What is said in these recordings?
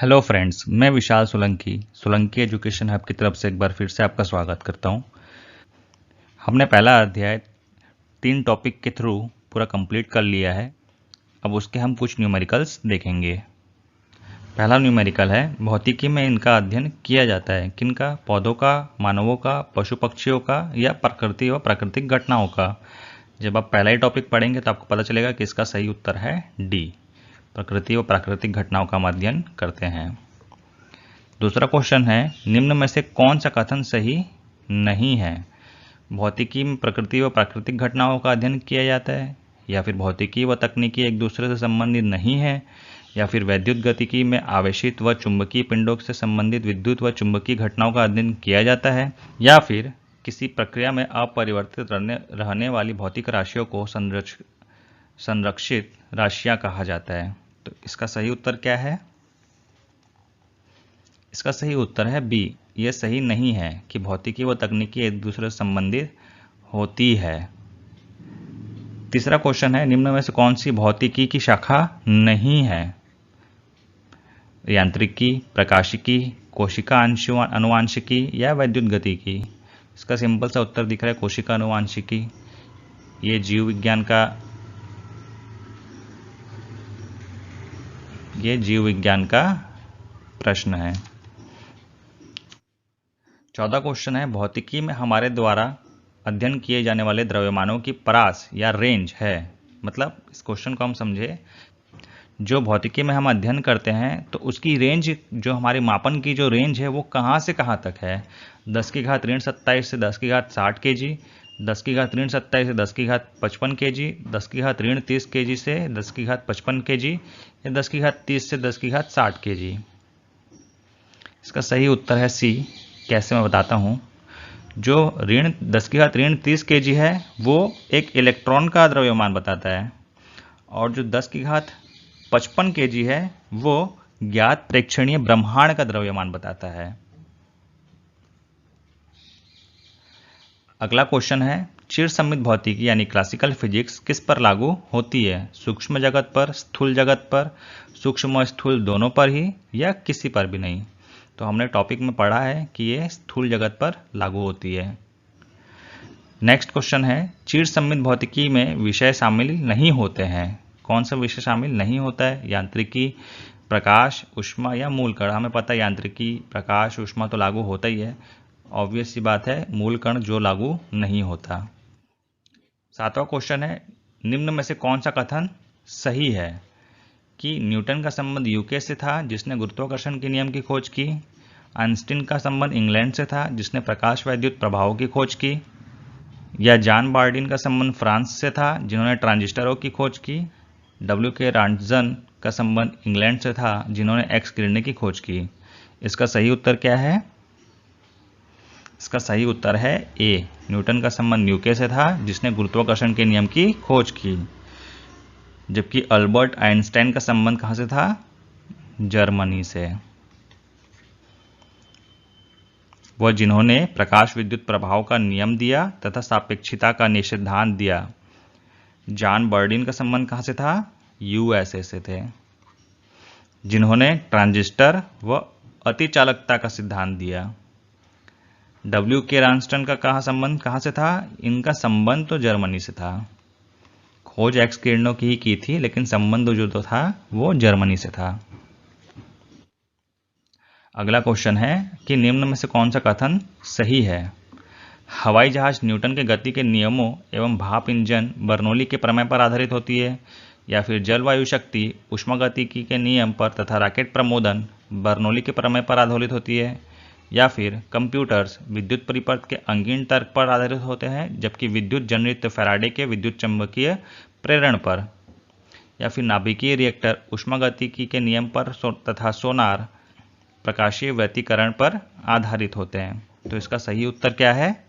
Hello friends, मैं विशाल Solanki education hub की तरफ से एक बार फिर से आपका स्वागत करता हूं। हमने पहला अध्याय 3 टॉपिक के थ्रू पूरा कंप्लीट कर लिया है। अब उसके हम कुछ न्यूमेरिकल्स देखेंगे। पहला न्यूमेरिकल है, भौतिकी में इनका अध्ययन किया जाता है। किनका? पौधों का, मानवों का, पशु पक्षियों का या प्रकृति व प्राकृतिक घटनाओं का। जब आप पहला ही टॉपिक पढ़ेंगे तो आपको पता चलेगा कि इसका सही उत्तर है डी, प्रकृति व प्राकृतिक घटनाओं का हम अध्ययन करते हैं। दूसरा क्वेश्चन है, निम्न में से कौन सा कथन सही नहीं है? भौतिकी में प्रकृति व प्राकृतिक घटनाओं का अध्ययन किया जाता है, या फिर भौतिकी व तकनीकी एक दूसरे से संबंधित नहीं है, या फिर वैद्युत गतिकी में आवेशित व चुंबकीय पिंडों से संबंधित विद्युत व चुंबकीय घटनाओं का अध्ययन किया जाता है, या फिर किसी प्रक्रिया में अपरिवर्तित रहने वाली भौतिक राशियों को संरक्षित राशियां कहा जाता है। तो इसका सही उत्तर क्या है? इसका सही उत्तर है बी, यह सही नहीं है कि भौतिकी व तकनीकी एक दूसरे से संबंधित होती है। तीसरा क्वेश्चन है, निम्न में से कौन सी भौतिकी की शाखा नहीं है? यांत्रिकी, प्रकाशिकी, कोशिका अनुवांशिकी या वैद्युत गतिकी। इसका सिंपल सा उत्तर दिख रहा है कोशिका अनुवांशिकी। ये जीव विज्ञान का प्रश्न है। 14 क्वेश्चन है, भौतिकी में हमारे द्वारा अध्ययन किए जाने वाले द्रव्यमानों की परास या रेंज है। मतलब इस क्वेश्चन को हम समझे, जो भौतिकी में हम अध्ययन करते हैं तो उसकी रेंज, जो हमारे मापन की जो रेंज है वो कहाँ से कहाँ तक है। 10⁻⁻⁷ से 10⁻60 kg, 10⁻⁻⁷ से 10⁻55 kg, 10⁻30 kg से 10⁻55 kg या 10⁻30 से 10⁻60 kg। इसका सही उत्तर है सी। कैसे, मैं बताता हूँ। जो 10⁻30 kg है वो एक इलेक्ट्रॉन का द्रव्यमान बताता है, और जो 10⁻55 kg है वो ज्ञात प्रेक्षणीय ब्रह्मांड का द्रव्यमान बताता है। अगला क्वेश्चन है, चिर सम्मित भौतिकी यानी क्लासिकल फिजिक्स किस पर लागू होती है? सूक्ष्म जगत पर, स्थूल जगत पर, सूक्ष्म और स्थूल दोनों पर ही, या किसी पर भी नहीं? तो हमने टॉपिक में पढ़ा है कि ये स्थूल जगत पर लागू होती है। नेक्स्ट क्वेश्चन है, चिर सम्मित भौतिकी में विषय शामिल नहीं होते हैं। कौन सा विषय शामिल नहीं होता है? यांत्रिकी, प्रकाश, ऊष्मा या मूल कण। हमें पता है यांत्रिकी, प्रकाश, ऊष्मा तो लागू होता ही है। ऑब्वियस सी बात है, मूल कण जो लागू नहीं होता। 7वां क्वेश्चन है, निम्न में से कौन सा कथन सही है? कि न्यूटन का संबंध यूके से था जिसने गुरुत्वाकर्षण के नियम की खोज की। आइंस्टीन का संबंध इंग्लैंड से था जिसने प्रकाश वैद्युत प्रभावों की खोज की। या जॉन बार्डिन का संबंध फ्रांस से था जिन्होंने ट्रांजिस्टरों की खोज की। W.K. रांटजन का संबंध इंग्लैंड से था जिन्होंने एक्स किरणें की खोज की। इसका सही उत्तर क्या है? इसका सही उत्तर है ए, न्यूटन का संबंध यूके से था जिसने गुरुत्वाकर्षण के नियम की खोज की। जबकि अल्बर्ट आइंस्टाइन का संबंध कहां से था? जर्मनी से, वह जिन्होंने प्रकाश विद्युत प्रभाव का नियम दिया तथा सापेक्षिता का निषेधांत दिया। जॉन बर्डिन का संबंध कहां से था? यूएसए से थे, जिन्होंने ट्रांजिस्टर व अतिचालकता का सिद्धांत दिया। W.K. रांटजन का संबंध कहां से था? इनका संबंध तो जर्मनी से था। खोज एक्स किरणों की ही की थी, लेकिन संबंध जो तो था वो जर्मनी से था। अगला क्वेश्चन है कि निम्न में से कौन सा कथन सही है? हवाई जहाज न्यूटन के गति के नियमों एवं भाप इंजन बर्नौली के प्रमेय पर आधारित होती है, या फिर जलवायु शक्ति ऊष्मागतिकी के नियम पर तथा रॉकेट प्रमोदन बर्नौली के प्रमेय पर आधारित होती है, या फिर कंप्यूटर्स विद्युत परिपथ के अंगीण तर्क पर आधारित होते हैं, जबकि विद्युत जनित फैराडे के विद्युत चुंबकीय प्रेरण पर, या फिर नाभिकीय रिएक्टर ऊष्मागतिकी के नियम पर तथा सोनार प्रकाशीय व्यतिकरण पर आधारित होते हैं। तो इसका सही उत्तर क्या है?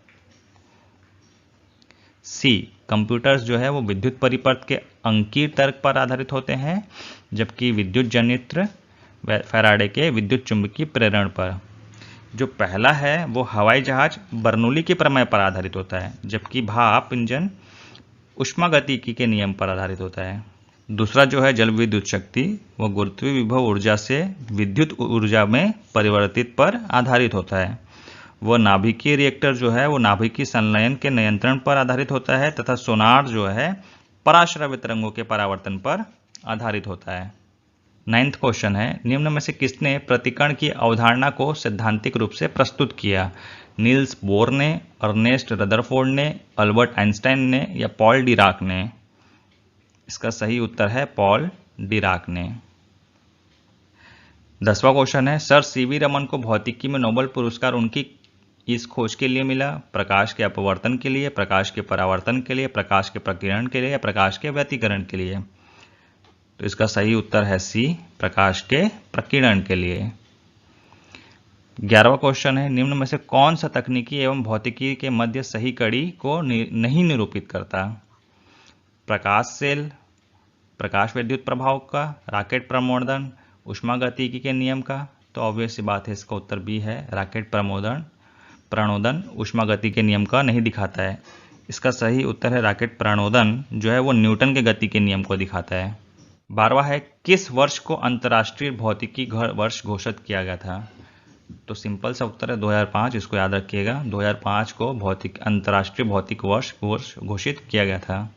सी, कंप्यूटर्स जो है वो विद्युत परिपथ के अंकीय तर्क पर आधारित होते हैं, जबकि विद्युत जनित फैराडे के विद्युत चुंबकीय प्रेरण पर। जो पहला है वो हवाई जहाज बर्नौली के प्रमेय पर आधारित होता है, जबकि भाप इंजन ऊष्मागतिकी के नियम पर आधारित होता है। दूसरा जो है जल विद्युत शक्ति, वो गुरुत्वीय विभव ऊर्जा से विद्युत ऊर्जा में परिवर्तित पर आधारित होता है। वह नाभिकीय रिएक्टर जो है वो नाभिकीय संलयन के नियंत्रण पर आधारित होता है तथा सोनार जो है पराश्रव्य तरंगों के परावर्तन पर आधारित होता है। 9th क्वेश्चन है, निम्न में से किसने प्रतिकण की अवधारणा को सैद्धांतिक रूप से प्रस्तुत किया? नील्स बोर ने, अर्नेस्ट रदरफोर्ड ने, अल्बर्ट आइंस्टाइन ने या पॉल डिराक ने? इसका सही उत्तर है पॉल डिराक ने। 10वां क्वेश्चन है, सर सीवी रमन को भौतिकी में नोबेल पुरस्कार उनकी इस खोज के लिए मिला? प्रकाश के अपवर्तन के लिए, प्रकाश के परावर्तन के लिए, प्रकाश के प्रकीर्णन के लिए या प्रकाश के व्यतिकरण के लिए? तो इसका सही उत्तर है सी, प्रकाश के प्रकीर्णन के लिए। 11वां क्वेश्चन है, निम्न में से कौन सा तकनीकी एवं भौतिकी के मध्य सही कड़ी को नहीं निरूपित करता? प्रकाश सेल, प्रकाश विद्युत प्रभाव का, रॉकेट प्रमोदन, ऊष्मागतिकी के नियम का? तो ऑब्वियस सी बात है, इसका उत्तर बी है, रॉकेट प्रणोदन ऊष्मागति के नियम का नहीं दिखाता है। इसका सही उत्तर है रॉकेट प्रणोदन जो है वो न्यूटन के गति के नियम को दिखाता है। 12वां है, किस वर्ष को अंतर्राष्ट्रीय भौतिकी वर्ष घोषित किया गया था? तो सिंपल सा उत्तर है 2005, इसको याद रखिएगा। 2005 को अंतर्राष्ट्रीय भौतिक वर्ष घोषित किया गया था।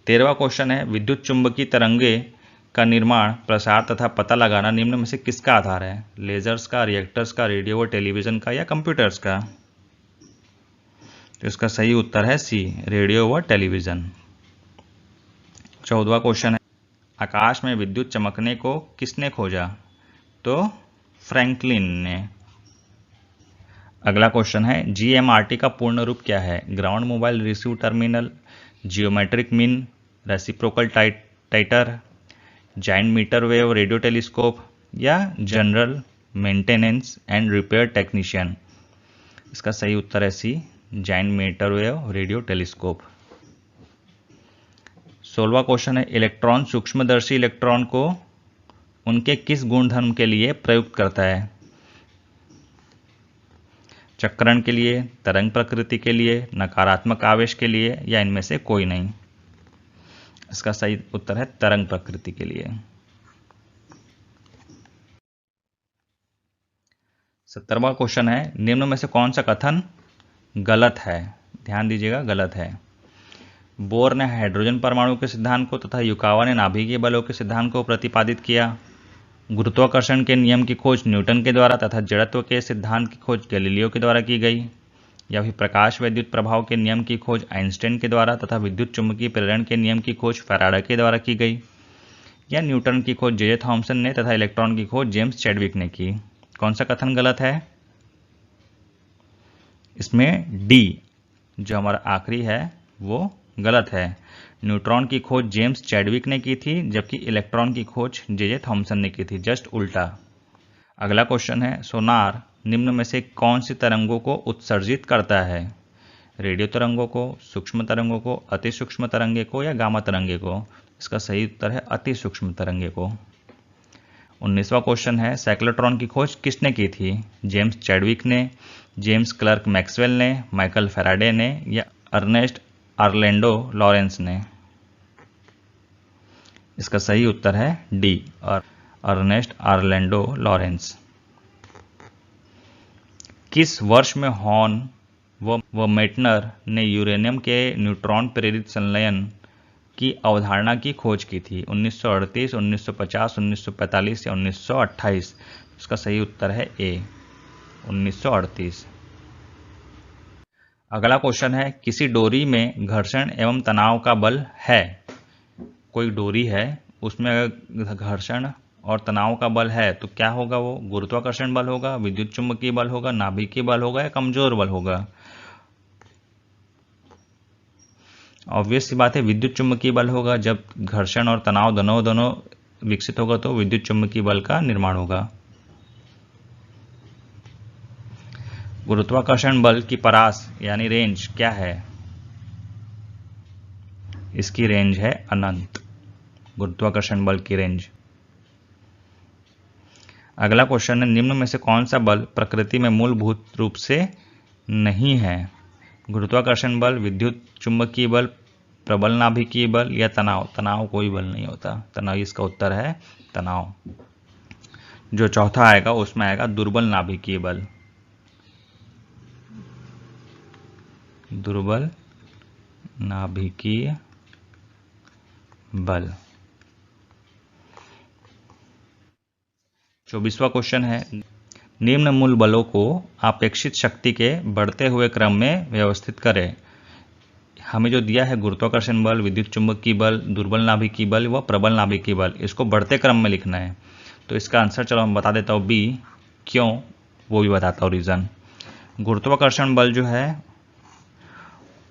13वां क्वेश्चन है, विद्युत चुंबकीय तरंगे का निर्माण, प्रसार तथा पता लगाना निम्न में से किसका आधार है? लेजर्स का, रिएक्टर्स का, रेडियो व टेलीविजन का या कंप्यूटर्स का? तो इसका सही उत्तर है सी, रेडियो व टेलीविजन। 14वां क्वेश्चन है, आकाश में विद्युत चमकने को किसने खोजा? तो फ्रैंकलिन ने। अगला क्वेश्चन है, जीएमआरटी का पूर्ण रूप क्या है? Ground mobile receive terminal, geometric mean reciprocal titre, giant metre wave radio telescope या general maintenance and repair technician? इसका सही उत्तर है C, giant metre wave radio telescope. 16वां क्वेश्चन है, इलेक्ट्रॉन सूक्ष्मदर्शी इलेक्ट्रॉन को उनके किस गुणधर्म के लिए प्रयुक्त करता है? चक्रण के लिए, तरंग प्रकृति के लिए, नकारात्मक आवेश के लिए या इनमें से कोई नहीं? इसका सही उत्तर है तरंग प्रकृति के लिए। 17वां क्वेश्चन है, निम्न में से कौन सा कथन गलत है? ध्यान दीजिएगा, गलत है। बोर ने हाइड्रोजन परमाणु के सिद्धांत को तथा युकावा ने नाभिकीय बलों के सिद्धांत को प्रतिपादित किया। गुरुत्वाकर्षण के नियम की खोज न्यूटन के द्वारा तथा जड़त्व के सिद्धांत की खोज गैलीलियो के द्वारा की गई। या फिर प्रकाश विद्युत प्रभाव के नियम की खोज आइंस्टाइन के द्वारा तथा विद्युत चुंबकीय प्रेरण के नियम की खोज फैराडे के द्वारा की गई। या न्यूटन की खोज जे थॉमसन ने तथा इलेक्ट्रॉन की खोज जेम्स चैडविक ने की। कौन सा कथन गलत है? इसमें डी जो हमारा आखिरी है वो गलत है। न्यूट्रॉन की खोज जेम्स चैडविक ने की थी जबकि इलेक्ट्रॉन की खोज जे थॉमसन ने की थी, जस्ट उल्टा। अगला क्वेश्चन है, सोनार निम्न में से कौन सी तरंगों को उत्सर्जित करता है? रेडियो तरंगों को, सूक्ष्म तरंगों को, अति सूक्ष्म तरंगे को या गामा तरंगे को? इसका सही उत्तर है अति सूक्ष्म तरंगे को। 19वां क्वेश्चन है, साइक्लोट्रॉन की खोज किसने की थी? जेम्स चैडविक ने, जेम्स क्लर्क मैक्सवेल ने, माइकल फैराडे ने या अर्नेस्ट ऑरलैंडो लॉरेंस ने? इसका सही उत्तर है डी, और अर्नेस्ट ऑरलैंडो लॉरेंस। किस वर्ष में हॉर्न व मेटनर ने यूरेनियम के न्यूट्रॉन प्रेरित संलयन की अवधारणा की खोज की थी? 1938, 1950, 1945 या 1928? इसका सही उत्तर है ए, 1938। अगला क्वेश्चन है, किसी डोरी में घर्षण एवं तनाव का बल है। कोई डोरी है उसमें अगर घर्षण और तनाव का बल है तो क्या होगा? वो गुरुत्वाकर्षण बल होगा, विद्युत चुंबकीय बल होगा, नाभिकीय बल होगा या कमजोर बल होगा? ऑब्वियस सी बात है विद्युत चुंबकीय बल होगा। जब घर्षण और तनाव दोनों विकसित होगा तो विद्युत चुंबकीय बल का निर्माण होगा। गुरुत्वाकर्षण बल की परास यानी रेंज क्या है? इसकी रेंज है अनंत, गुरुत्वाकर्षण बल की रेंज। अगला क्वेश्चन है, निम्न में से कौन सा बल प्रकृति में मूलभूत रूप से नहीं है? गुरुत्वाकर्षण बल, विद्युत चुंबकीय बल, प्रबल नाभिकीय बल या तनाव? तनाव कोई बल नहीं होता, तनाव इसका उत्तर है तनाव। जो चौथा आएगा उसमें आएगा दुर्बल नाभिकीय बल। दुर्बल नाभिकीय बल। 24वां क्वेश्चन है, निम्न मूल बलों को अपेक्षित शक्ति के बढ़ते हुए क्रम में व्यवस्थित करें। हमें जो दिया है गुरुत्वाकर्षण बल, विद्युत चुंबकीय बल, दुर्बल नाभिकीय बल व प्रबल नाभिकीय बल, इसको बढ़ते क्रम में लिखना है। तो इसका आंसर चलो मैं बता देता हूँ बी। क्यों वो भी बताता हूँ रीज़न। गुरुत्वाकर्षण बल जो है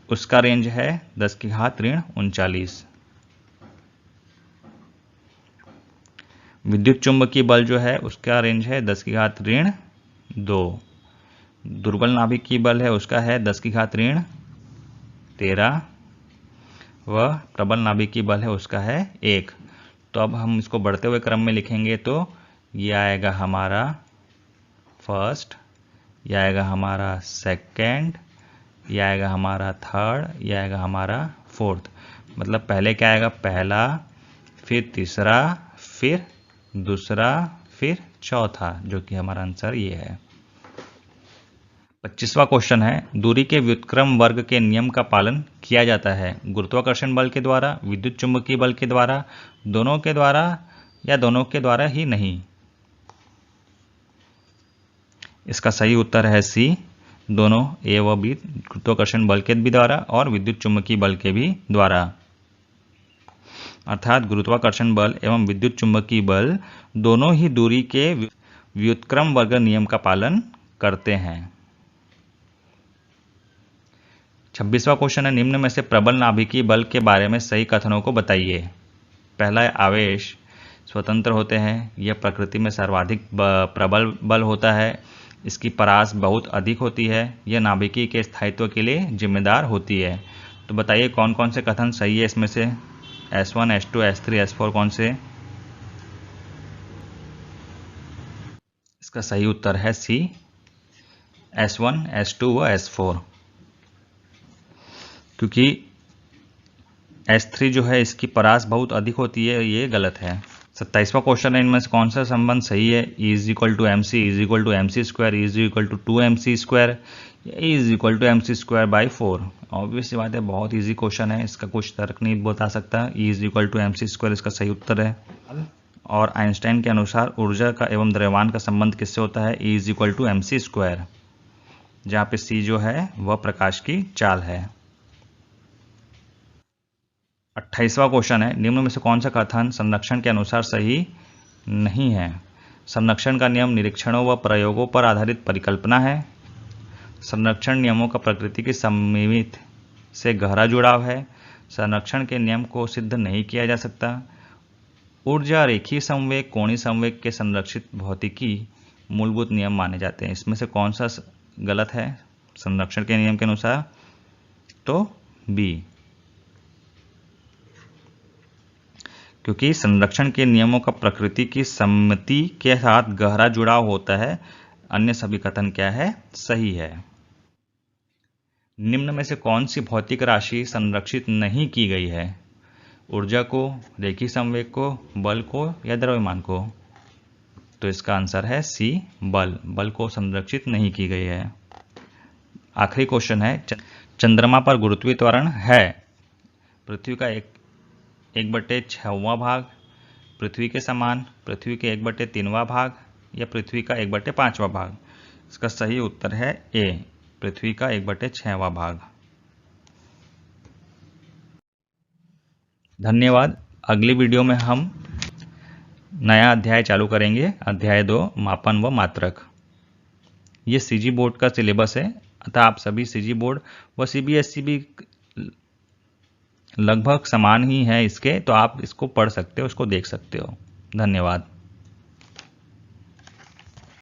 उसका रेंज है 10⁻⁻39। विद्युत चुंबकीय बल जो है उसका रेंज है 10⁻⁻2। दुर्बल नाभिकीय बल है उसका है 10⁻⁻13 व प्रबल नाभिकीय बल है उसका है 1। तो अब हम इसको बढ़ते हुए क्रम में लिखेंगे तो ये आएगा हमारा फर्स्ट, ये आएगा हमारा सेकंड, ये आएगा हमारा थर्ड, ये आएगा हमारा फोर्थ। मतलब पहले क्या आएगा, पहला, फिर तीसरा, फिर दूसरा, फिर चौथा, जो कि हमारा आंसर ये है। 25वां क्वेश्चन है, दूरी के व्युत्क्रम वर्ग के नियम का पालन किया जाता है गुरुत्वाकर्षण बल के द्वारा, विद्युत चुंबकीय बल के द्वारा, दोनों के द्वारा या दोनों के द्वारा ही नहीं? इसका सही उत्तर है सी, दोनों, ए व बी, गुरुत्वाकर्षण बल के भी द्वारा और विद्युत चुंबकीय बल के भी द्वारा। अर्थात गुरुत्वाकर्षण बल एवं विद्युत चुंबकीय बल दोनों ही दूरी के व्युत्क्रम वर्ग नियम का पालन करते हैं। 26वां क्वेश्चन है, निम्न में से प्रबल नाभिकीय बल के बारे में सही कथनों को बताइए। पहला है, आवेश स्वतंत्र होते हैं, यह प्रकृति में सर्वाधिक प्रबल बल होता है, इसकी परास बहुत अधिक होती है, यह नाभिकीय के स्थायित्व के लिए जिम्मेदार होती है। तो बताइए कौन कौन से कथन सही है इसमें से? S1, S2, S3, S4 कौन से? इसका सही उत्तर है सी, S1, S2 व S4। क्योंकि S3 जो है इसकी परास बहुत अधिक होती है, ये गलत है। 27वां क्वेश्चन है, इनमें से कौन सा संबंध सही है? E = mc, E = mc², E = 2mc², E = mc²/4। Obvious सी बात है, बहुत इजी क्वेश्चन है, इसका कुछ तर्क नहीं बता सकता। E = mc² इसका सही उत्तर है। और आइंस्टाइन के अनुसार ऊर्जा का एवं द्रव्यमान का संबंध किससे होता है? E = mc², जहाँ पे c जो है वह प्रकाश की चाल है। 28वां क्वेश्चन है, निम्न में से कौन सा कथन संरक्षण के अनुसार सही नहीं है? संरक्षण का नियम निरीक्षणों व प्रयोगों पर आधारित परिकल्पना है। संरक्षण नियमों का प्रकृति की सममित से गहरा जुड़ाव है। संरक्षण के नियम को सिद्ध नहीं किया जा सकता। ऊर्जा, रेखीय संवेग, कोणीय संवेग के संरक्षित भौतिकी मूलभूत नियम माने जाते हैं। इसमें से कौन सा गलत है संरक्षण के नियम के अनुसार? तो बी, क्योंकि संरक्षण के नियमों का प्रकृति की सम्मति के साथ गहरा जुड़ाव होता है। अन्य सभी कथन क्या है? सही है। निम्न में से कौन सी भौतिक राशि संरक्षित नहीं की गई है? ऊर्जा को, रेखीय संवेग को, बल को या द्रव्यमान को? तो इसका आंसर है सी, बल। बल को संरक्षित नहीं की गई है। आखिरी क्वेश्चन है, चंद्रमा पर गुरुत्वीय त्वरण है पृथ्वी का 1/6वां भाग, पृथ्वी के समान, पृथ्वी के 1/3वां भाग या पृथ्वी का 1/5वां भाग? इसका सही उत्तर है ए, पृथ्वी का 1/6वां भाग। धन्यवाद। अगली वीडियो में हम नया अध्याय चालू करेंगे, अध्याय 2, मापन व मात्रक। ये सीजी बोर्ड का सिलेबस है, अतः आप सभी सीजी बोर्ड व सीबीएसई भी लगभग समान ही है इसके, तो आप इसको पढ़ सकते हो, उसको देख सकते हो। धन्यवाद।